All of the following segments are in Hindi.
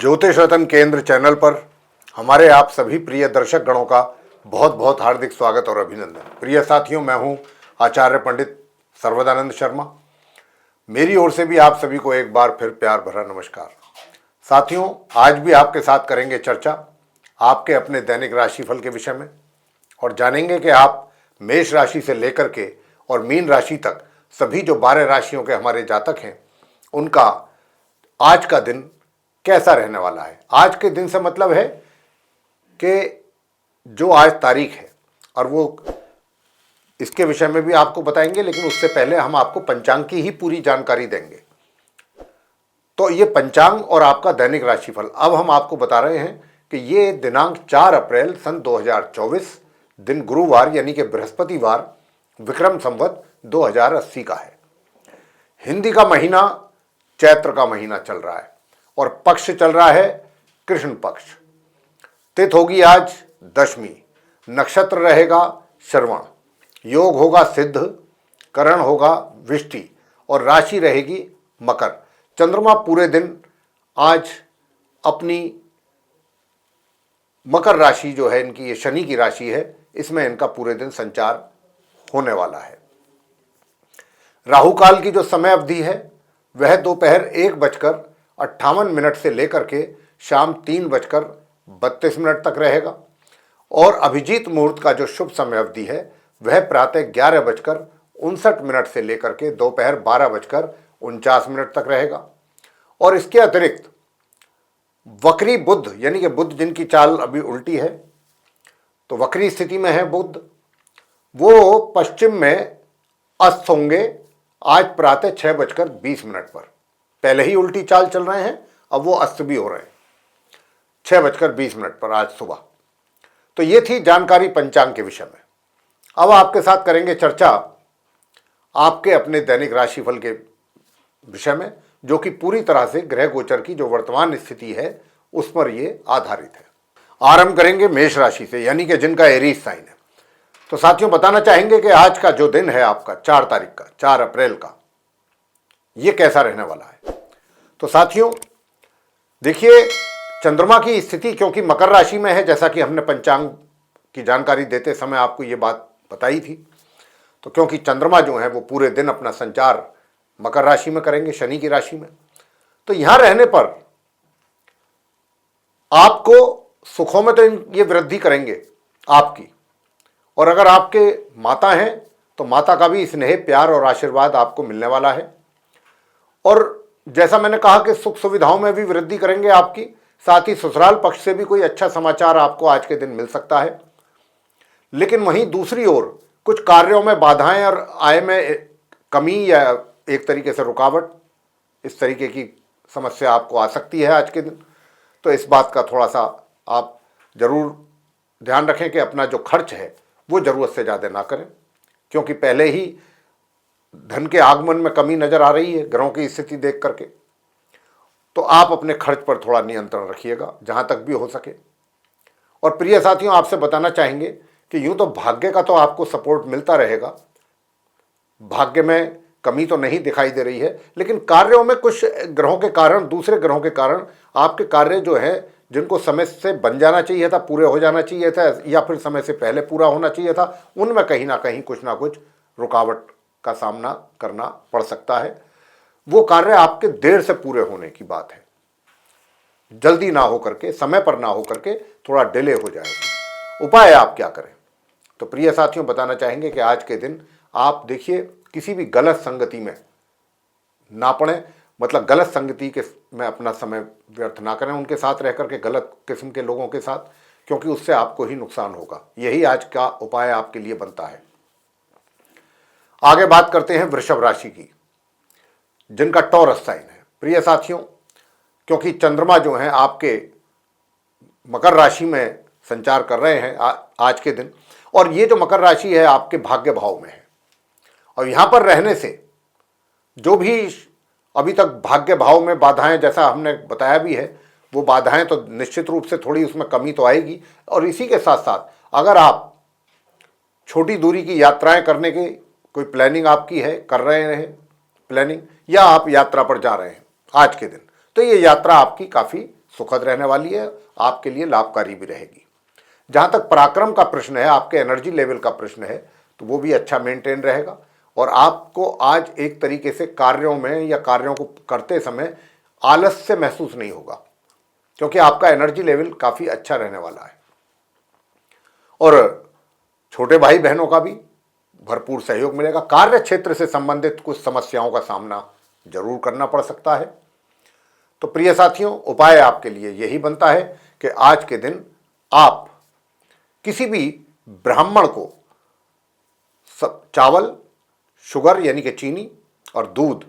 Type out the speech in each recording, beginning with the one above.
ज्योतिष रतन केंद्र चैनल पर हमारे आप सभी प्रिय दर्शक गणों का बहुत बहुत हार्दिक स्वागत और अभिनंदन। प्रिय साथियों, मैं हूं आचार्य पंडित सर्वदानंद शर्मा। मेरी ओर से भी आप सभी को एक बार फिर प्यार भरा नमस्कार। साथियों, आज भी आपके साथ करेंगे चर्चा आपके अपने दैनिक राशिफल के विषय में और जानेंगे कि आप मेष राशि से लेकर के और मीन राशि तक सभी जो 12 राशियों के हमारे जातक हैं उनका आज का दिन कैसा रहने वाला है। आज के दिन से मतलब है कि जो आज तारीख है, और वो इसके विषय में भी आपको बताएंगे, लेकिन उससे पहले हम आपको पंचांग की ही पूरी जानकारी देंगे। तो ये पंचांग और आपका दैनिक राशिफल अब हम आपको बता रहे हैं कि ये दिनांक 4 अप्रैल सन 2024 दिन गुरुवार यानी कि बृहस्पतिवार विक्रम संवत 2080 का है। हिंदी का महीना चैत्र का महीना चल रहा है और पक्ष चल रहा है कृष्ण पक्ष। तिथि होगी आज दशमी, नक्षत्र रहेगा श्रवण, योग होगा सिद्ध, करण होगा विष्टि और राशि रहेगी मकर। चंद्रमा पूरे दिन आज अपनी मकर राशि जो है इनकी, ये शनि की राशि है, इसमें इनका पूरे दिन संचार होने वाला है। राहु काल की जो समय अवधि है वह दोपहर 1:58 से लेकर के शाम 3:32 तक रहेगा और अभिजीत मुहूर्त का जो शुभ समय अवधि है वह प्रातः 11:59 से लेकर के दोपहर 12:49 तक रहेगा। और इसके अतिरिक्त वक्री बुध यानी कि बुध जिनकी चाल अभी उल्टी है, तो वक्री स्थिति में है बुध, वो पश्चिम में अस्त होंगे आज प्रातः 6:20 पर। पहले ही उल्टी चाल चल रहे हैं, अब वो अस्त भी हो रहे हैं 6:20 पर आज सुबह। तो ये थी जानकारी पंचांग के विषय में। अब आपके साथ करेंगे चर्चा आपके अपने दैनिक राशिफल के विषय में, जो कि पूरी तरह से ग्रह गोचर की जो वर्तमान स्थिति है उस पर ये आधारित है। आरंभ करेंगे मेष राशि से, यानी कि जिनका एरीज साइन है। तो साथियों, बताना चाहेंगे कि आज का जो दिन है आपका 4 तारीख का, 4 अप्रैल का, ये कैसा रहने वाला है। तो साथियों देखिए, चंद्रमा की स्थिति क्योंकि मकर राशि में है, जैसा कि हमने पंचांग की जानकारी देते समय आपको ये बात बताई थी, तो क्योंकि चंद्रमा जो है वो पूरे दिन अपना संचार मकर राशि में करेंगे, शनि की राशि में, तो यहां रहने पर आपको सुखों में तो ये वृद्धि करेंगे आपकी, और अगर आपके माता हैं तो माता का भी स्नेह, प्यार और आशीर्वाद आपको मिलने वाला है। और जैसा मैंने कहा कि सुख सुविधाओं में भी वृद्धि करेंगे आपकी, साथ ही ससुराल पक्ष से भी कोई अच्छा समाचार आपको आज के दिन मिल सकता है। लेकिन वहीं दूसरी ओर कुछ कार्यों में बाधाएं और आय में कमी या एक तरीके से रुकावट, इस तरीके की समस्या आपको आ सकती है आज के दिन। तो इस बात का थोड़ा सा आप जरूर ध्यान रखें कि अपना जो खर्च है वो जरूरत से ज़्यादा ना करें, क्योंकि पहले ही धन के आगमन में कमी नजर आ रही है ग्रहों की स्थिति देख करके। तो आप अपने खर्च पर थोड़ा नियंत्रण रखिएगा जहां तक भी हो सके। और प्रिय साथियों, आपसे बताना चाहेंगे कि यूं तो भाग्य का तो आपको सपोर्ट मिलता रहेगा, भाग्य में कमी तो नहीं दिखाई दे रही है, लेकिन कार्यों में कुछ ग्रहों के कारण, दूसरे ग्रहों के कारण आपके कार्य जो है, जिनको समय से बन जाना चाहिए था, पूरे हो जाना चाहिए था, या फिर समय से पहले पूरा होना चाहिए था, उनमें कहीं ना कहीं कुछ ना कुछ रुकावट का सामना करना पड़ सकता है। वो कार्य आपके देर से पूरे होने की बात है, जल्दी ना हो करके, समय पर ना हो करके थोड़ा डिले हो जाएगा। उपाय आप क्या करें? तो प्रिय साथियों, बताना चाहेंगे कि आज के दिन आप देखिए किसी भी गलत संगति में ना पड़े, मतलब गलत संगति के में अपना समय व्यर्थ ना करें, उनके साथ रह करके गलत किस्म के लोगों के साथ, क्योंकि उससे आपको ही नुकसान होगा। यही आज का उपाय आपके लिए बनता है। आगे बात करते हैं वृषभ राशि की, जिनका टॉरस साइन है। प्रिय साथियों, क्योंकि चंद्रमा जो है आपके मकर राशि में संचार कर रहे हैं आज के दिन, और ये जो मकर राशि है आपके भाग्य भाव में है, और यहां पर रहने से जो भी अभी तक भाग्य भाव में बाधाएं, जैसा हमने बताया भी है, वो बाधाएं तो निश्चित रूप से थोड़ी उसमें कमी तो आएगी। और इसी के साथ साथ अगर आप छोटी दूरी की यात्राएं करने की कोई प्लानिंग आपकी है, कर रहे हैं प्लानिंग, या आप यात्रा पर जा रहे हैं आज के दिन, तो ये यात्रा आपकी काफ़ी सुखद रहने वाली है, आपके लिए लाभकारी भी रहेगी। जहाँ तक पराक्रम का प्रश्न है, आपके एनर्जी लेवल का प्रश्न है, तो वो भी अच्छा मेंटेन रहेगा और आपको आज एक तरीके से कार्यों में या कार्यों को करते समय आलस्य महसूस नहीं होगा, क्योंकि आपका एनर्जी लेवल काफ़ी अच्छा रहने वाला है। और छोटे भाई बहनों का भी भरपूर सहयोग मिलेगा। कार्य क्षेत्र से संबंधित कुछ समस्याओं का सामना जरूर करना पड़ सकता है। तो प्रिय साथियों, उपाय आपके लिए यही बनता है कि आज के दिन आप किसी भी ब्राह्मण को चावल, शुगर यानी कि चीनी और दूध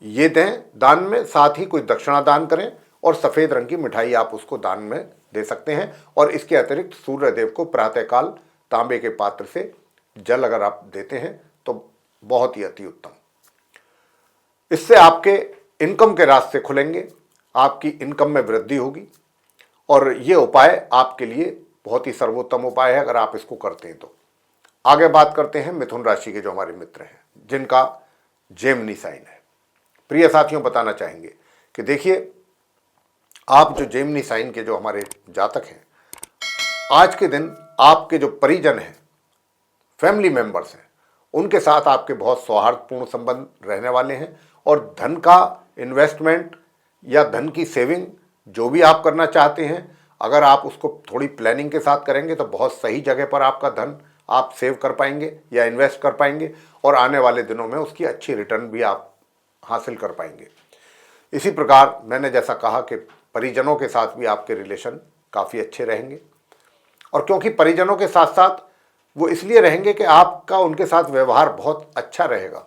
ये दें दान में, साथ ही कोई दक्षिणा दान करें और सफ़ेद रंग की मिठाई आप उसको दान में दे सकते हैं। और इसके अतिरिक्त सूर्य देव को प्रातःकाल तांबे के पात्र से जल अगर आप देते हैं तो बहुत ही अति उत्तम। इससे आपके इनकम के रास्ते खुलेंगे, आपकी इनकम में वृद्धि होगी और ये उपाय आपके लिए बहुत ही सर्वोत्तम उपाय है अगर आप इसको करते हैं तो। आगे बात करते हैं मिथुन राशि के जो हमारे मित्र हैं जिनका जेमिनी साइन है। प्रिय साथियों, बताना चाहेंगे कि देखिए, आप जो जेमिनी साइन के जो हमारे जातक हैं, आज के दिन आपके जो परिजन हैं, फैमिली मेंबर्स हैं, उनके साथ आपके बहुत सौहार्दपूर्ण संबंध रहने वाले हैं और धन का इन्वेस्टमेंट या धन की सेविंग जो भी आप करना चाहते हैं, अगर आप उसको थोड़ी प्लानिंग के साथ करेंगे तो बहुत सही जगह पर आपका धन आप सेव कर पाएंगे या इन्वेस्ट कर पाएंगे और आने वाले दिनों में उसकी अच्छी रिटर्न भी आप हासिल कर पाएंगे। इसी प्रकार मैंने जैसा कहा कि परिजनों के साथ भी आपके रिलेशन काफ़ी अच्छे रहेंगे और क्योंकि परिजनों के साथ साथ वो इसलिए रहेंगे कि आपका उनके साथ व्यवहार बहुत अच्छा रहेगा,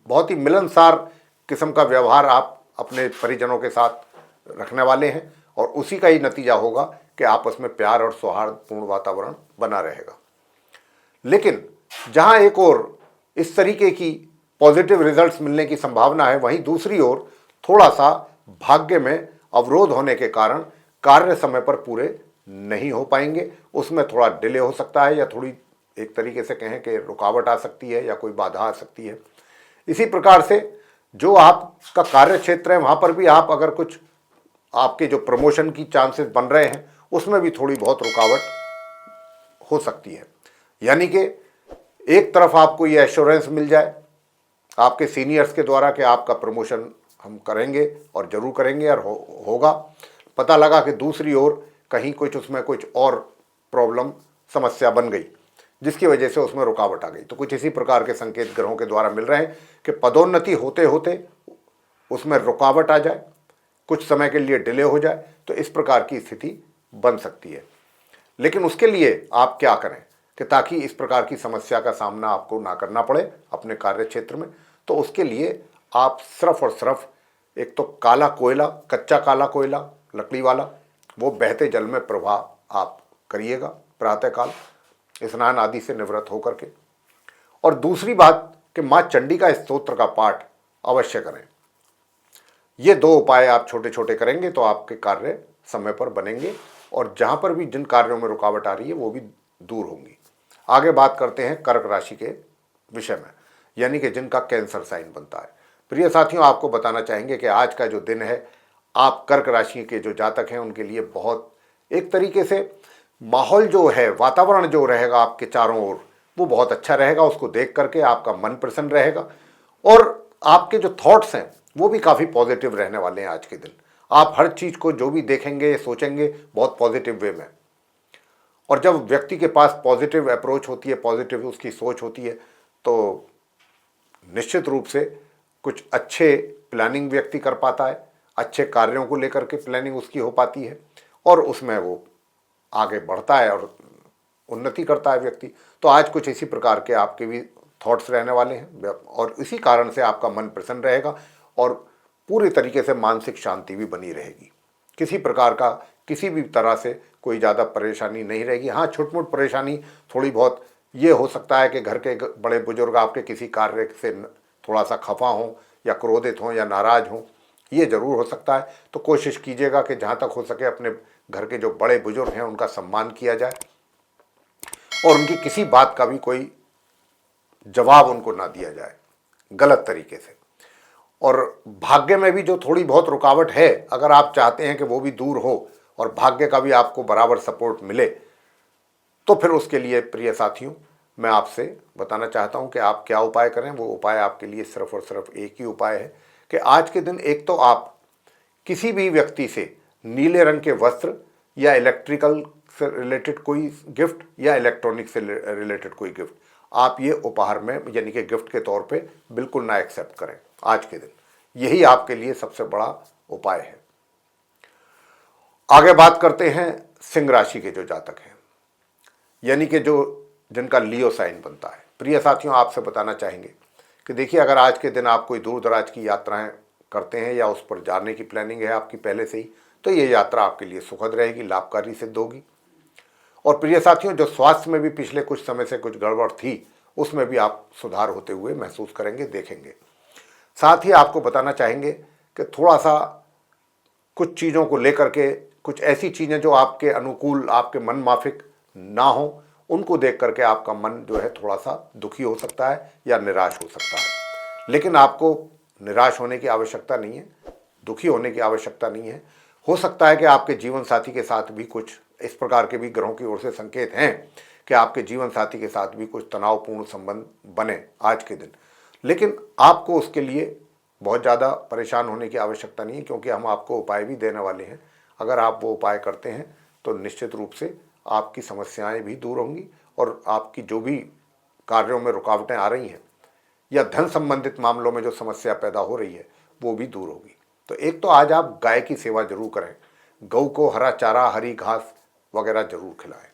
बहुत ही मिलनसार किस्म का व्यवहार आप अपने परिजनों के साथ रखने वाले हैं और उसी का ही नतीजा होगा कि आपस में प्यार और सौहार्दपूर्ण वातावरण बना रहेगा। लेकिन जहां एक ओर इस तरीके की पॉजिटिव रिजल्ट्स मिलने की संभावना है, वहीं दूसरी ओर थोड़ा सा भाग्य में अवरोध होने के कारण कार्य समय पर पूरे नहीं हो पाएंगे, उसमें थोड़ा डिले हो सकता है या थोड़ी एक तरीके से कहें कि रुकावट आ सकती है या कोई बाधा आ सकती है। इसी प्रकार से जो आपका कार्य क्षेत्र है वहाँ पर भी आप अगर कुछ आपके जो प्रमोशन की चांसेस बन रहे हैं उसमें भी थोड़ी बहुत रुकावट हो सकती है। यानी कि एक तरफ आपको ये एश्योरेंस मिल जाए आपके सीनियर्स के द्वारा कि आपका प्रमोशन हम करेंगे और ज़रूर करेंगे और होगा, पता लगा कि दूसरी ओर कहीं कुछ उसमें कुछ और प्रॉब्लम समस्या बन गई जिसकी वजह से उसमें रुकावट आ गई। तो कुछ इसी प्रकार के संकेत ग्रहों के द्वारा मिल रहे हैं कि पदोन्नति होते होते उसमें रुकावट आ जाए, कुछ समय के लिए डिले हो जाए, तो इस प्रकार की स्थिति बन सकती है। लेकिन उसके लिए आप क्या करें कि ताकि इस प्रकार की समस्या का सामना आपको ना करना पड़े अपने कार्य क्षेत्र में, तो उसके लिए आप सिर्फ और सिर्फ एक तो काला कोयला, कच्चा काला कोयला लकड़ी वाला, वो बहते जल में प्रवाह आप करिएगा प्रातःकाल स्नान आदि से निवृत्त होकर के। और दूसरी बात कि माँ चंडी का स्तोत्र का पाठ अवश्य करें। ये दो उपाय आप छोटे छोटे करेंगे तो आपके कार्य समय पर बनेंगे और जहाँ पर भी जिन कार्यों में रुकावट आ रही है वो भी दूर होंगी। आगे बात करते हैं कर्क राशि के विषय में, यानी कि जिनका कैंसर साइन बनता है। प्रिय साथियों, आपको बताना चाहेंगे कि आज का जो दिन है, आप कर्क राशि के जो जातक हैं उनके लिए बहुत एक तरीके से माहौल जो है, वातावरण जो रहेगा आपके चारों ओर, वो बहुत अच्छा रहेगा। उसको देख करके आपका मन प्रसन्न रहेगा और आपके जो थॉट्स हैं वो भी काफ़ी पॉजिटिव रहने वाले हैं आज के दिन। आप हर चीज़ को जो भी देखेंगे सोचेंगे बहुत पॉजिटिव वे में। और जब व्यक्ति के पास पॉजिटिव अप्रोच होती है, पॉजिटिव उसकी सोच होती है, तो निश्चित रूप से कुछ अच्छे प्लानिंग व्यक्ति कर पाता है, अच्छे कार्यों को लेकर के प्लानिंग उसकी हो पाती है और उसमें वो आगे बढ़ता है और उन्नति करता है व्यक्ति। तो आज कुछ इसी प्रकार के आपके भी थॉट्स रहने वाले हैं और इसी कारण से आपका मन प्रसन्न रहेगा और पूरी तरीके से मानसिक शांति भी बनी रहेगी। किसी प्रकार का किसी भी तरह से कोई ज़्यादा परेशानी नहीं रहेगी। हाँ, छोट मोट परेशानी थोड़ी बहुत ये हो सकता है कि घर के बड़े बुजुर्ग आपके किसी कार्य से थोड़ा सा खफा हों या क्रोधित हों या नाराज़ हों, ये ज़रूर हो सकता है। तो कोशिश कीजिएगा कि जहाँ तक हो सके अपने घर के जो बड़े बुजुर्ग हैं उनका सम्मान किया जाए और उनकी किसी बात का भी कोई जवाब उनको ना दिया जाए गलत तरीके से। और भाग्य में भी जो थोड़ी बहुत रुकावट है, अगर आप चाहते हैं कि वो भी दूर हो और भाग्य का भी आपको बराबर सपोर्ट मिले, तो फिर उसके लिए प्रिय साथियों मैं आपसे बताना चाहता हूं कि आप क्या उपाय करें। वो उपाय आपके लिए सिर्फ और सिर्फ एक ही उपाय है कि आज के दिन एक तो आप किसी भी व्यक्ति से नीले रंग के वस्त्र या इलेक्ट्रिकल से रिलेटेड कोई गिफ्ट या इलेक्ट्रॉनिक से रिलेटेड कोई गिफ्ट आप ये उपहार में यानी कि गिफ्ट के तौर पे बिल्कुल ना एक्सेप्ट करें आज के दिन। यही आपके लिए सबसे बड़ा उपाय है। आगे बात करते हैं सिंह राशि के जो जातक हैं, यानी कि जो जिनका लियो साइन बनता है। प्रिय साथियों, आपसे बताना चाहेंगे कि देखिए, अगर आज के दिन आप कोई दूर दराज की यात्राएं करते हैं या उस पर जाने की प्लानिंग है आपकी पहले से ही, तो ये यात्रा आपके लिए सुखद रहेगी, लाभकारी सिद्ध होगी। और प्रिय साथियों, जो स्वास्थ्य में भी पिछले कुछ समय से कुछ गड़बड़ थी, उसमें भी आप सुधार होते हुए महसूस करेंगे, देखेंगे। साथ ही आपको बताना चाहेंगे कि थोड़ा सा कुछ चीज़ों को लेकर के, कुछ ऐसी चीज़ें जो आपके अनुकूल, आपके मन माफिक ना हो, उनको देख करके आपका मन जो है थोड़ा सा दुखी हो सकता है या निराश हो सकता है। लेकिन आपको निराश होने की आवश्यकता नहीं है, दुखी होने की आवश्यकता नहीं है। हो सकता है कि आपके जीवन साथी के साथ भी कुछ इस प्रकार के भी ग्रहों की ओर से संकेत हैं कि आपके जीवन साथी के साथ भी कुछ तनावपूर्ण संबंध बने आज के दिन। लेकिन आपको उसके लिए बहुत ज़्यादा परेशान होने की आवश्यकता नहीं है, क्योंकि हम आपको उपाय भी देने वाले हैं। अगर आप वो उपाय करते हैं तो निश्चित रूप से आपकी समस्याएं भी दूर होंगी और आपकी जो भी कार्यों में रुकावटें आ रही हैं या धन संबंधित मामलों में जो समस्या पैदा हो रही है वो भी दूर होगी। तो एक तो आज आप गाय की सेवा जरूर करें, गऊ को हरा चारा, हरी घास वगैरह जरूर खिलाएं।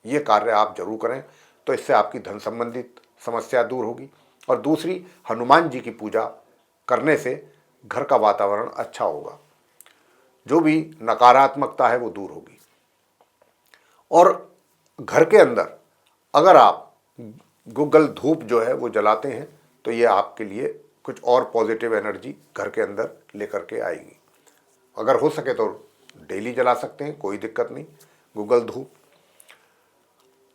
ये कार्य आप जरूर करें, तो इससे आपकी धन संबंधित समस्या दूर होगी। और दूसरी, हनुमान जी की पूजा करने से घर का वातावरण अच्छा होगा, जो भी नकारात्मकता है वो दूर होगी। और घर के अंदर अगर आप गुग्गल धूप जो है वो जलाते हैं तो ये आपके लिए कुछ और पॉजिटिव एनर्जी घर के अंदर लेकर के आएगी। अगर हो सके तो डेली जला सकते हैं, कोई दिक्कत नहीं, गुग्गल धूप।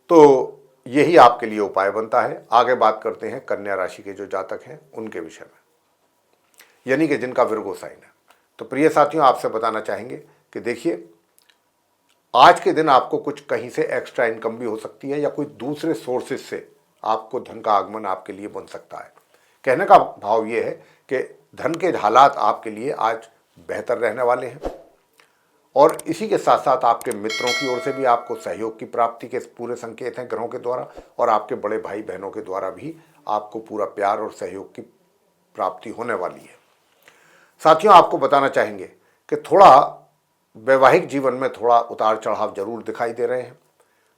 तो यही आपके लिए उपाय बनता है। आगे बात करते हैं कन्या राशि के जो जातक हैं उनके विषय में, यानी कि जिनका विर्गो साइन है। तो प्रिय साथियों, आपसे बताना चाहेंगे कि देखिए, आज के दिन आपको कुछ कहीं से एक्स्ट्रा इनकम भी हो सकती है या कोई दूसरे सोर्सेज से आपको धन का आगमन आपके लिए बन सकता है। कहने का भाव ये है कि धन के हालात आपके लिए आज बेहतर रहने वाले हैं। और इसी के साथ साथ आपके मित्रों की ओर से भी आपको सहयोग की प्राप्ति के पूरे संकेत हैं ग्रहों के द्वारा, और आपके बड़े भाई बहनों के द्वारा भी आपको पूरा प्यार और सहयोग की प्राप्ति होने वाली है। साथियों, आपको बताना चाहेंगे कि थोड़ा वैवाहिक जीवन में थोड़ा उतार चढ़ाव जरूर दिखाई दे रहे हैं।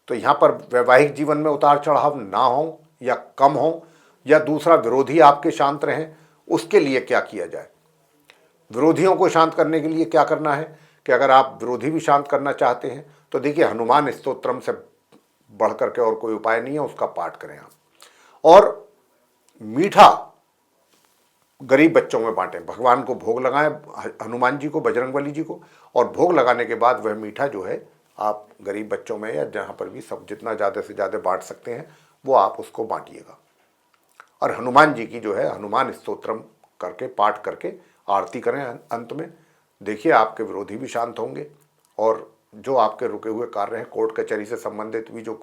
तो यहाँ पर वैवाहिक जीवन में उतार चढ़ाव ना हो या कम हो, या दूसरा विरोधी आपके शांत रहें, उसके लिए क्या किया जाए। विरोधियों को शांत करने के लिए क्या करना है कि अगर आप विरोधी भी शांत करना चाहते हैं तो देखिए, हनुमान स्तोत्रम से बढ़ करके और कोई उपाय नहीं है, उसका पाठ करें आप। और मीठा गरीब बच्चों में बांटें, भगवान को भोग लगाएं, हनुमान जी को, बजरंगबली जी को, और भोग लगाने के बाद वह मीठा जो है आप गरीब बच्चों में या जहाँ पर भी सब जितना ज़्यादा से ज़्यादा बांट सकते हैं वो आप उसको बांटिएगा। और हनुमान जी की जो है हनुमान स्तोत्रम करके, पाठ करके आरती करें अंत में। देखिए, आपके विरोधी भी शांत होंगे और जो आपके रुके हुए कार्य हैं, कोर्ट कचहरी से संबंधित भी जो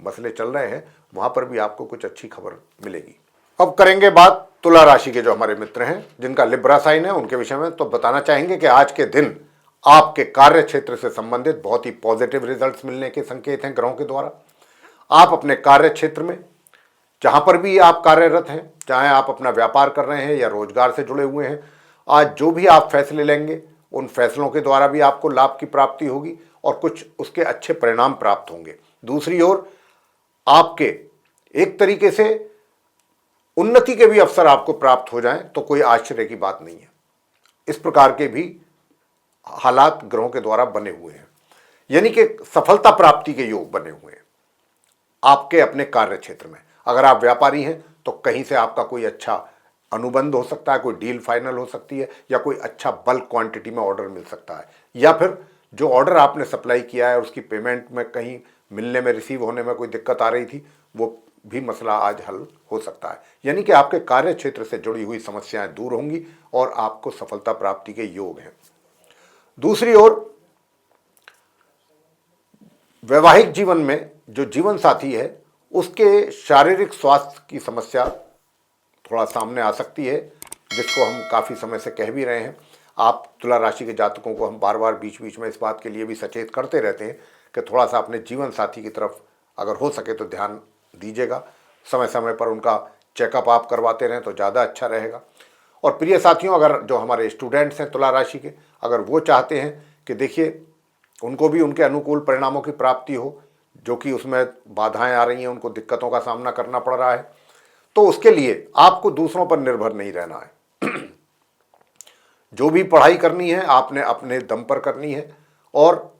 मसले चल रहे हैं, वहाँ पर भी आपको कुछ अच्छी खबर मिलेगी। अब करेंगे बात तुला राशि के जो हमारे मित्र हैं जिनका लिब्रा साइन है उनके विषय में। तो बताना चाहेंगे कि आज के दिन आपके कार्य क्षेत्र से संबंधित बहुत ही पॉजिटिव रिजल्ट्स मिलने के संकेत हैं ग्रहों के द्वारा। आप अपने कार्य क्षेत्र में जहां पर भी आप कार्यरत हैं, चाहे आप अपना व्यापार कर रहे हैं या रोजगार से जुड़े हुए हैं, आज जो भी आप फैसले लेंगे उन फैसलों के द्वारा भी आपको लाभ की प्राप्ति होगी और कुछ उसके अच्छे परिणाम प्राप्त होंगे। दूसरी ओर आपके एक तरीके से उन्नति के भी अवसर आपको प्राप्त हो जाएं तो कोई आश्चर्य की बात नहीं है। इस प्रकार के भी हालात ग्रहों के द्वारा बने हुए हैं, यानी कि सफलता प्राप्ति के योग बने हुए हैं आपके अपने कार्य क्षेत्र में। अगर आप व्यापारी हैं तो कहीं से आपका कोई अच्छा अनुबंध हो सकता है, कोई डील फाइनल हो सकती है, या कोई अच्छा बल्क क्वांटिटी में ऑर्डर मिल सकता है, या फिर जो ऑर्डर आपने सप्लाई किया है उसकी पेमेंट में कहीं मिलने में, रिसीव होने में कोई दिक्कत आ रही थी, वो भी मसला आज हल हो सकता है। यानी कि आपके कार्य क्षेत्र से जुड़ी हुई समस्याएं दूर होंगी और आपको सफलता प्राप्ति के योग हैं। दूसरी ओर वैवाहिक जीवन में जो जीवन साथी है उसके शारीरिक स्वास्थ्य की समस्या थोड़ा सामने आ सकती है, जिसको हम काफ़ी समय से कह भी रहे हैं। आप तुला राशि के जातकों को हम बार बार बीच बीच में इस बात के लिए भी सचेत करते रहते हैं कि थोड़ा सा अपने जीवन साथी की तरफ अगर हो सके तो ध्यान दीजिएगा। समय समय पर उनका चेकअप आप करवाते रहें तो ज़्यादा अच्छा रहेगा। और प्रिय साथियों, अगर जो हमारे स्टूडेंट्स हैं तुला राशि के, अगर वो चाहते हैं कि देखिए उनको भी उनके अनुकूल परिणामों की प्राप्ति हो, जो कि उसमें बाधाएं आ रही हैं, उनको दिक्कतों का सामना करना पड़ रहा है, तो उसके लिए आपको दूसरों पर निर्भर नहीं रहना है। जो भी पढ़ाई करनी है आपने अपने दम पर करनी है, और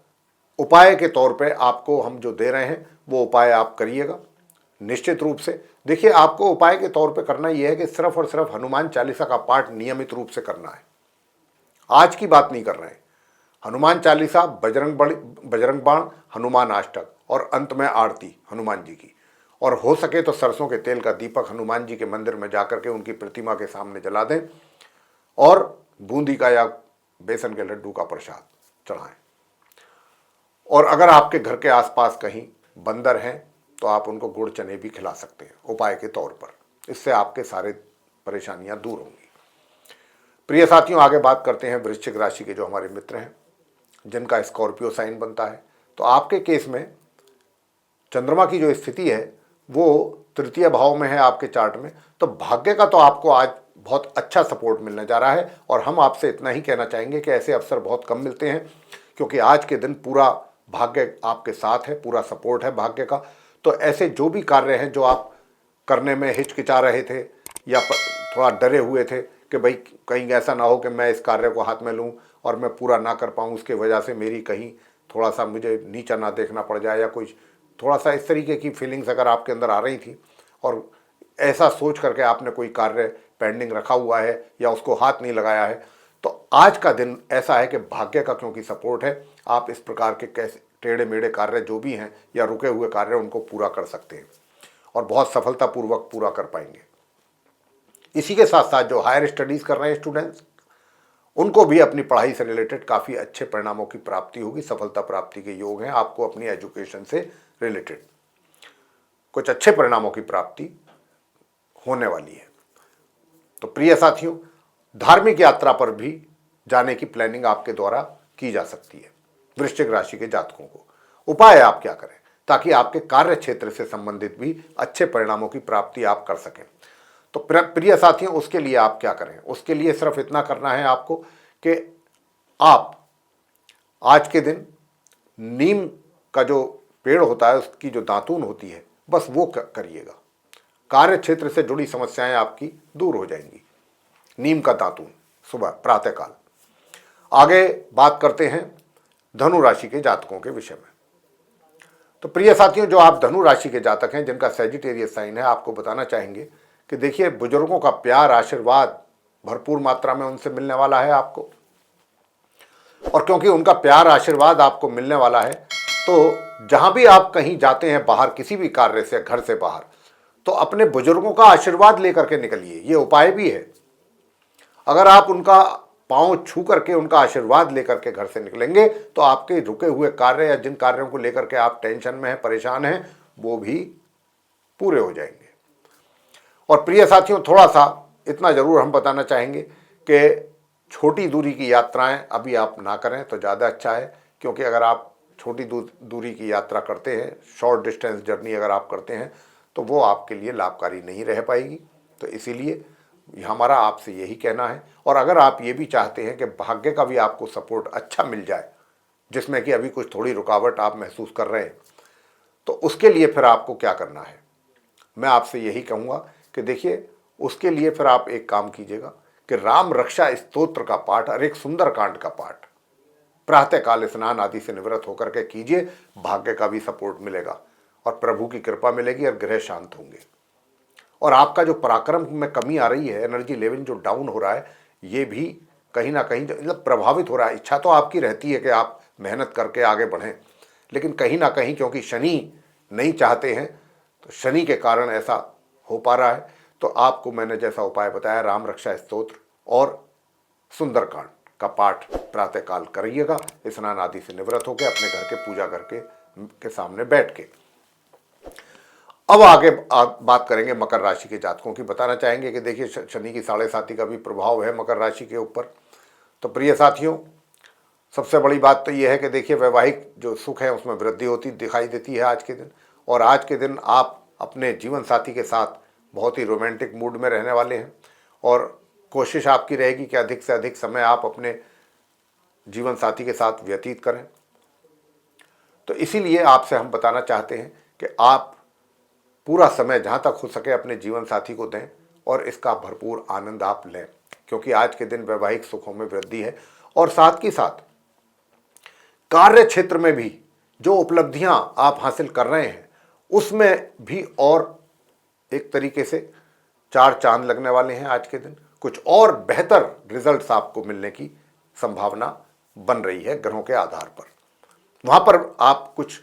उपाय के तौर पे आपको हम जो दे रहे हैं वो उपाय आप करिएगा निश्चित रूप से। देखिए, आपको उपाय के तौर पे करना यह है कि सिर्फ और सिर्फ हनुमान चालीसा का पाठ नियमित रूप से करना है। आज की बात नहीं कर रहे हैं। हनुमान चालीसा, बजरंग बाण, हनुमान अष्टक और अंत में आरती हनुमान जी की। और हो सके तो सरसों के तेल का दीपक हनुमान जी के मंदिर में जाकर के उनकी प्रतिमा के सामने जला दें और बूंदी का या बेसन के लड्डू का प्रसाद चढ़ाएं। और अगर आपके घर के आसपास कहीं बंदर हैं तो आप उनको गुड़ चने भी खिला सकते हैं उपाय के तौर पर। इससे आपके सारे परेशानियां दूर होंगी। प्रिय साथियों, आगे बात करते हैं वृश्चिक राशि के जो हमारे मित्र हैं, जिनका स्कॉर्पियो साइन बनता है। तो आपके केस में चंद्रमा की जो स्थिति है वो तृतीय भाव में है आपके चार्ट में, तो भाग्य का तो आपको आज बहुत अच्छा सपोर्ट मिलने जा रहा है। और हम आपसे इतना ही कहना चाहेंगे कि ऐसे अवसर बहुत कम मिलते हैं, क्योंकि आज के दिन पूरा भाग्य आपके साथ है, पूरा सपोर्ट है भाग्य का। तो ऐसे जो भी कार्य हैं जो आप करने में हिचकिचा रहे थे या थोड़ा डरे हुए थे कि भाई कहीं ऐसा ना हो कि मैं इस कार्य को हाथ में लूँ और मैं पूरा ना कर पाऊँ, उसके वजह से मेरी कहीं थोड़ा सा मुझे नीचा ना देखना पड़ जाए, या कुछ थोड़ा सा इस तरीके की फीलिंग्स अगर आपके अंदर आ रही थी और ऐसा सोच करके आपने कोई कार्य पेंडिंग रखा हुआ है या उसको हाथ नहीं लगाया है, तो आज का दिन ऐसा है कि भाग्य का क्योंकि सपोर्ट है, आप इस प्रकार के कैसे टेढ़े मेढ़े कार्य जो भी हैं या रुके हुए कार्य उनको पूरा कर सकते हैं और बहुत सफलतापूर्वक पूरा कर पाएंगे। इसी के साथ साथ जो हायर स्टडीज़ कर रहे हैं स्टूडेंट्स, उनको भी अपनी पढ़ाई से रिलेटेड काफ़ी अच्छे परिणामों की प्राप्ति होगी, सफलता प्राप्ति के योग हैं। आपको अपनी एजुकेशन से रिलेटेड कुछ अच्छे परिणामों की प्राप्ति होने वाली है। तो प्रिय साथियों, धार्मिक यात्रा पर भी जाने की प्लानिंग आपके द्वारा की जा सकती है। वृश्चिक राशि के जातकों को उपाय आप क्या करें ताकि आपके कार्य क्षेत्र से संबंधित भी अच्छे परिणामों की प्राप्ति आप कर सकें। तो प्रिय साथियों, उसके लिए आप क्या करें? उसके लिए सिर्फ इतना करना है आपको कि आप आज के दिन नीम का जो पेड़ होता है उसकी जो दातून होती है बस वो करिएगा। कार्य क्षेत्र से जुड़ी समस्याएं आपकी दूर हो जाएंगी। नीम का दातून सुबह प्रातःकाल। आगे बात करते हैं धनु राशि के जातकों के विषय में। तो प्रिय साथियों, जो आप धनु राशि के जातक हैं जिनका सैजिटेरियस साइन है, आपको बताना चाहेंगे कि देखिए बुजुर्गों का प्यार आशीर्वाद भरपूर मात्रा में उनसे मिलने वाला है आपको। और क्योंकि उनका प्यार आशीर्वाद आपको मिलने वाला है, तो जहां भी आप कहीं जाते हैं बाहर किसी भी कार्य से, घर से बाहर, तो अपने बुजुर्गों का आशीर्वाद लेकर के निकलिए। ये उपाय भी है। अगर आप उनका पांव छू करके उनका आशीर्वाद लेकर के घर से निकलेंगे तो आपके रुके हुए कार्य या जिन कार्यों को लेकर के आप टेंशन में हैं, परेशान हैं, वो भी पूरे हो जाएंगे। और प्रिय साथियों, थोड़ा सा इतना जरूर हम बताना चाहेंगे कि छोटी दूरी की यात्राएं अभी आप ना करें तो ज़्यादा अच्छा है, क्योंकि अगर आप छोटी दूरी की यात्रा करते हैं, शॉर्ट डिस्टेंस जर्नी अगर आप करते हैं, तो वो आपके लिए लाभकारी नहीं रह पाएगी। तो इसीलिए हमारा आपसे यही कहना है। और अगर आप ये भी चाहते हैं कि भाग्य का भी आपको सपोर्ट अच्छा मिल जाए, जिसमें कि अभी कुछ थोड़ी रुकावट आप महसूस कर रहे हैं, तो उसके लिए फिर आपको क्या करना है, मैं आपसे यही कहूँगा कि देखिए उसके लिए फिर आप एक काम कीजिएगा कि राम रक्षा स्तोत्र का पाठ और एक सुंदर कांड का पाठ प्रातःकाल स्नान आदि से निवृत्त होकर के कीजिए। भाग्य का भी सपोर्ट मिलेगा और प्रभु की कृपा मिलेगी और ग्रह शांत होंगे। और आपका जो पराक्रम में कमी आ रही है, एनर्जी लेवल जो डाउन हो रहा है, ये भी कहीं ना कहीं मतलब प्रभावित हो रहा है। इच्छा तो आपकी रहती है कि आप मेहनत करके आगे बढ़ें, लेकिन कहीं ना कहीं क्योंकि शनि नहीं चाहते हैं तो शनि के कारण ऐसा हो पा रहा है। तो आपको मैंने जैसा उपाय बताया, राम रक्षा स्तोत्र और सुंदरकांड का पाठ प्रातःकाल करिएगा, स्नान आदि से निवृत्त होकर अपने घर के पूजा घर के सामने बैठ के। अब आगे बात करेंगे मकर राशि के जातकों की। बताना चाहेंगे कि देखिए शनि की 7.5 का भी प्रभाव है मकर राशि के ऊपर। तो प्रिय साथियों, सबसे बड़ी बात तो यह है कि देखिए वैवाहिक जो सुख है उसमें वृद्धि होती दिखाई देती है आज के दिन। और आज के दिन आप अपने जीवन साथी के साथ बहुत ही रोमांटिक मूड में रहने वाले हैं और कोशिश आपकी रहेगी कि अधिक से अधिक समय आप अपने जीवन साथी के साथ व्यतीत करें। तो इसीलिए आपसे हम बताना चाहते हैं कि आप पूरा समय जहाँ तक हो सके अपने जीवन साथी को दें और इसका भरपूर आनंद आप लें, क्योंकि आज के दिन वैवाहिक सुखों में वृद्धि है। और साथ ही साथ कार्य क्षेत्र में भी जो उपलब्धियां आप हासिल कर रहे हैं उसमें भी और एक तरीके से 4 चांद लगने वाले हैं आज के दिन। कुछ और बेहतर रिजल्ट्स आपको मिलने की संभावना बन रही है ग्रहों के आधार पर। वहां पर आप कुछ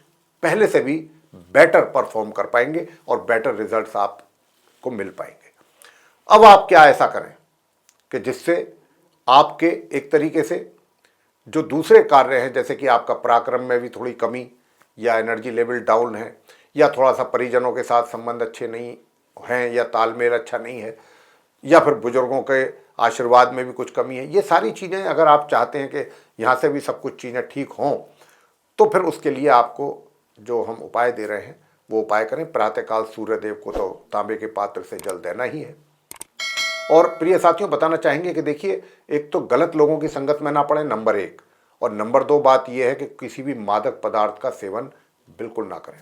पहले से भी बेटर परफॉर्म कर पाएंगे और बेटर रिजल्ट्स आपको मिल पाएंगे। अब आप क्या ऐसा करें कि जिससे आपके एक तरीके से जो दूसरे कार्य हैं, जैसे कि आपका पराक्रम में भी थोड़ी कमी या एनर्जी लेवल डाउन है या थोड़ा सा परिजनों के साथ संबंध अच्छे नहीं हैं या तालमेल अच्छा नहीं है या फिर बुजुर्गों के आशीर्वाद में भी कुछ कमी है, ये सारी चीज़ें अगर आप चाहते हैं कि यहाँ से भी सब कुछ चीज़ें ठीक हों, तो फिर उसके लिए आपको जो हम उपाय दे रहे हैं वो उपाय करें। प्रातःकाल सूर्यदेव को तो तांबे के पात्र से जल देना ही है। और प्रिय साथियों, बताना चाहेंगे कि देखिए एक तो गलत लोगों की संगत में ना पड़े, नंबर 1, और नंबर 2 बात यह है कि किसी भी मादक पदार्थ का सेवन बिल्कुल ना करें।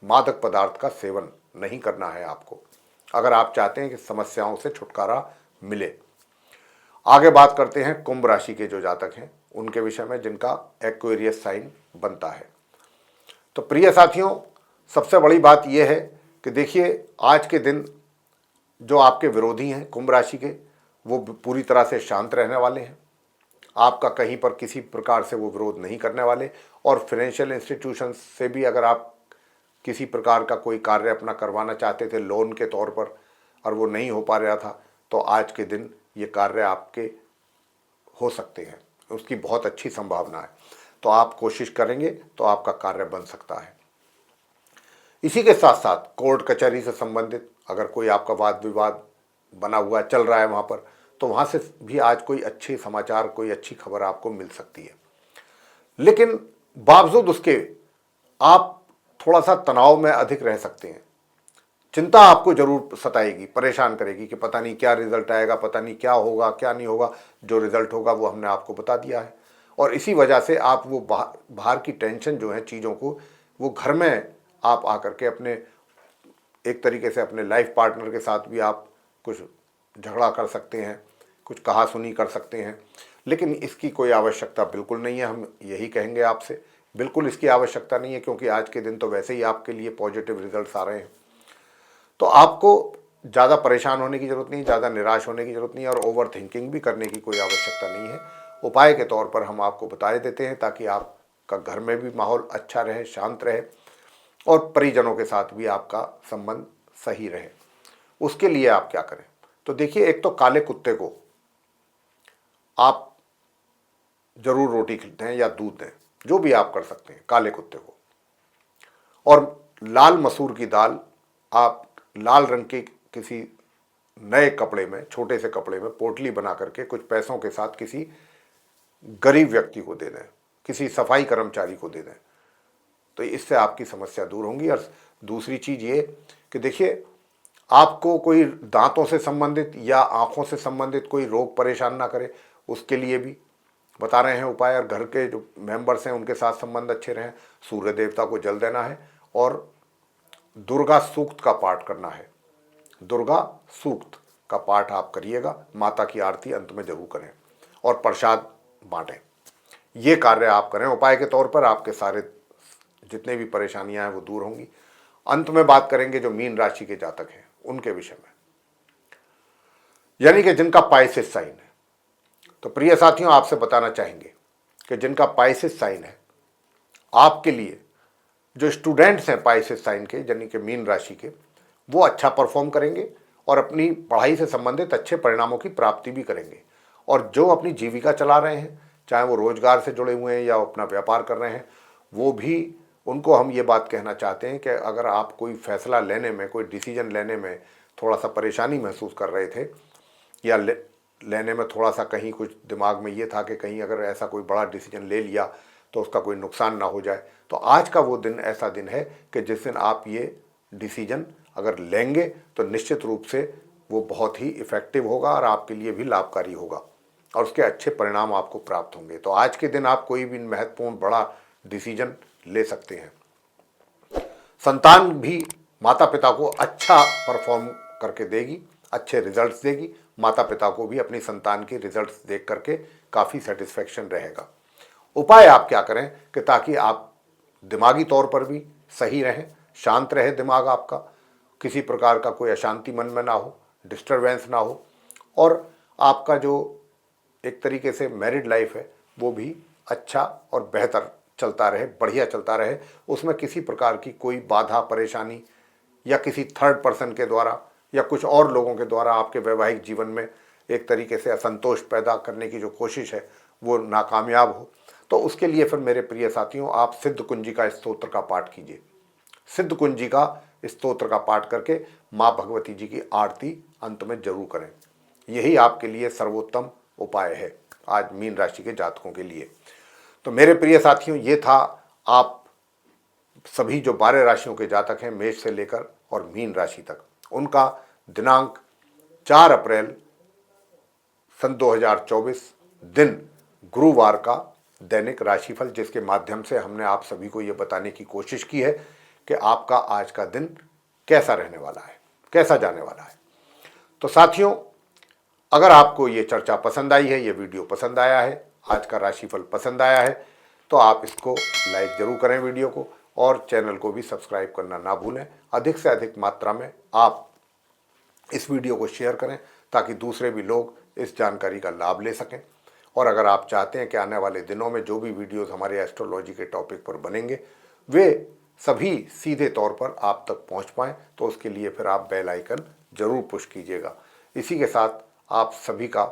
मादक पदार्थ का सेवन नहीं करना है आपको अगर आप चाहते हैं कि समस्याओं से छुटकारा मिले। आगे बात करते हैं कुंभ राशि के जो जातक हैं उनके विषय में, जिनका एक्वेरियस साइन बनता है। तो प्रिय साथियों, सबसे बड़ी बात यह है कि देखिए आज के दिन जो आपके विरोधी हैं कुंभ राशि के, वो पूरी तरह से शांत रहने वाले हैं। आपका कहीं पर किसी प्रकार से वो विरोध नहीं करने वाले। और फाइनेंशियल इंस्टीट्यूशन से भी अगर आप किसी प्रकार का कोई कार्य अपना करवाना चाहते थे लोन के तौर पर और वो नहीं हो पा रहा था, तो आज के दिन ये कार्य आपके हो सकते हैं, उसकी बहुत अच्छी संभावना है। तो आप कोशिश करेंगे तो आपका कार्य बन सकता है। इसी के साथ साथ कोर्ट कचहरी से संबंधित अगर कोई आपका वाद विवाद बना हुआ चल रहा है वहाँ पर, तो वहाँ से भी आज कोई अच्छे समाचार, कोई अच्छी खबर आपको मिल सकती है। लेकिन बावजूद उसके आप थोड़ा सा तनाव में अधिक रह सकते हैं। चिंता आपको जरूर सताएगी, परेशान करेगी कि पता नहीं क्या रिजल्ट आएगा, पता नहीं क्या होगा क्या नहीं होगा। जो रिजल्ट होगा वो हमने आपको बता दिया है। और इसी वजह से आप वो बाहर की टेंशन जो है चीज़ों को, वो घर में आप आकर के अपने एक तरीके से अपने लाइफ पार्टनर के साथ भी आप कुछ झगड़ा कर सकते हैं, कुछ कहासुनी कर सकते हैं। लेकिन इसकी कोई आवश्यकता बिल्कुल नहीं है। हम यही कहेंगे आपसे, बिल्कुल इसकी आवश्यकता नहीं है, क्योंकि आज के दिन तो वैसे ही आपके लिए पॉजिटिव रिजल्ट्स आ रहे हैं। तो आपको ज़्यादा परेशान होने की ज़रूरत नहीं, ज़्यादा निराश होने की ज़रूरत नहीं, और ओवर थिंकिंग भी करने की कोई आवश्यकता नहीं है। उपाय के तौर पर हम आपको बता देते हैं ताकि आपका घर में भी माहौल अच्छा रहे, शांत रहे और परिजनों के साथ भी आपका संबंध सही रहे। उसके लिए आप क्या करें, तो देखिए एक तो काले कुत्ते को आप जरूर रोटी दें या दूध दें, जो भी आप कर सकते हैं काले कुत्ते को। और लाल मसूर की दाल आप लाल रंग के किसी नए कपड़े में, छोटे से कपड़े में पोटली बना करके कुछ पैसों के साथ किसी गरीब व्यक्ति को दे दें, किसी सफाई कर्मचारी को दे दें, तो इससे आपकी समस्या दूर होंगी। और दूसरी चीज़ ये कि देखिए आपको कोई दांतों से संबंधित या आँखों से संबंधित कोई रोग परेशान ना करे, उसके लिए भी बता रहे हैं उपाय। और घर के जो मेंबर्स हैं उनके साथ संबंध अच्छे रहें, सूर्य देवता को जल देना है और दुर्गा सूक्त का पाठ करना है। दुर्गा सूक्त का पाठ आप करिएगा, माता की आरती अंत में जरूर करें और प्रसाद बांटें। ये कार्य आप करें उपाय के तौर पर, आपके सारे जितने भी परेशानियां हैं वो दूर होंगी। अंत में बात करेंगे जो मीन राशि के जातक हैं उनके विषय में, यानी कि जिनका पाइसेस साइन है। तो प्रिय साथियों, आपसे बताना चाहेंगे कि जिनका पाइसेस साइन है, आपके लिए जो स्टूडेंट्स हैं पाइसेस साइन के, यानी कि मीन राशि के, वो अच्छा परफॉर्म करेंगे और अपनी पढ़ाई से संबंधित अच्छे परिणामों की प्राप्ति भी करेंगे। और जो अपनी जीविका चला रहे हैं, चाहे वो रोजगार से जुड़े हुए हैं या अपना व्यापार कर रहे हैं, वो भी, उनको हम ये बात कहना चाहते हैं कि अगर आप कोई फैसला लेने में, कोई डिसीजन लेने में थोड़ा सा परेशानी महसूस कर रहे थे या लेने में थोड़ा सा कहीं कुछ दिमाग में ये था कि कहीं अगर ऐसा कोई बड़ा डिसीजन ले लिया तो उसका कोई नुकसान ना हो जाए, तो आज का वो दिन ऐसा दिन है कि जिस दिन आप ये डिसीजन अगर लेंगे तो निश्चित रूप से वो बहुत ही इफ़ेक्टिव होगा और आपके लिए भी लाभकारी होगा और उसके अच्छे परिणाम आपको प्राप्त होंगे। तो आज के दिन आप कोई भी महत्वपूर्ण बड़ा डिसीजन ले सकते हैं। संतान भी माता पिता को अच्छा परफॉर्म करके देगी, अच्छे रिजल्ट्स देगी। माता पिता को भी अपनी संतान के रिजल्ट्स देख करके काफ़ी सेटिस्फेक्शन रहेगा। उपाय आप क्या करें कि ताकि आप दिमागी तौर पर भी सही रहें, शांत रहे दिमाग आपका, किसी प्रकार का कोई अशांति मन में ना हो, डिस्टरबेंस ना हो, और आपका जो एक तरीके से मैरिड लाइफ है वो भी अच्छा और बेहतर चलता रहे, बढ़िया चलता रहे। उसमें किसी प्रकार की कोई बाधा परेशानी या किसी थर्ड पर्सन के द्वारा या कुछ और लोगों के द्वारा आपके वैवाहिक जीवन में एक तरीके से असंतोष पैदा करने की जो कोशिश है वो नाकामयाब हो, तो उसके लिए फिर मेरे प्रिय साथियों आप सिद्ध कुंजिका स्तोत्र का पाठ कीजिए। सिद्ध कुंजिका स्तोत्र का पाठ करके माँ भगवती जी की आरती अंत में जरूर करें। यही आपके लिए सर्वोत्तम उपाय है आज मीन राशि के जातकों के लिए। तो मेरे प्रिय साथियों, ये था आप सभी जो 12 राशियों के जातक हैं, मेष से लेकर और मीन राशि तक, उनका दिनांक 4 अप्रैल सन 2024 दिन गुरुवार का दैनिक राशिफल, जिसके माध्यम से हमने आप सभी को ये बताने की कोशिश की है कि आपका आज का दिन कैसा रहने वाला है, कैसा जाने वाला है। तो साथियों, अगर आपको ये चर्चा पसंद आई है, ये वीडियो पसंद आया है, आज का राशिफल पसंद आया है, तो आप इसको लाइक जरूर करें वीडियो को, और चैनल को भी सब्सक्राइब करना ना भूलें। अधिक से अधिक मात्रा में आप इस वीडियो को शेयर करें ताकि दूसरे भी लोग इस जानकारी का लाभ ले सकें। और अगर आप चाहते हैं कि आने वाले दिनों में जो भी वीडियोस हमारे एस्ट्रोलॉजी के टॉपिक पर बनेंगे वे सभी सीधे तौर पर आप तक पहुंच पाएँ, तो उसके लिए फिर आप बेल आइकन जरूर पुश कीजिएगा। इसी के साथ आप सभी का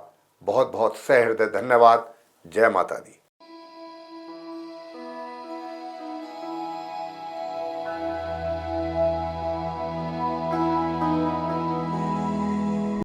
बहुत बहुत सहृदय धन्यवाद। जय माता दी।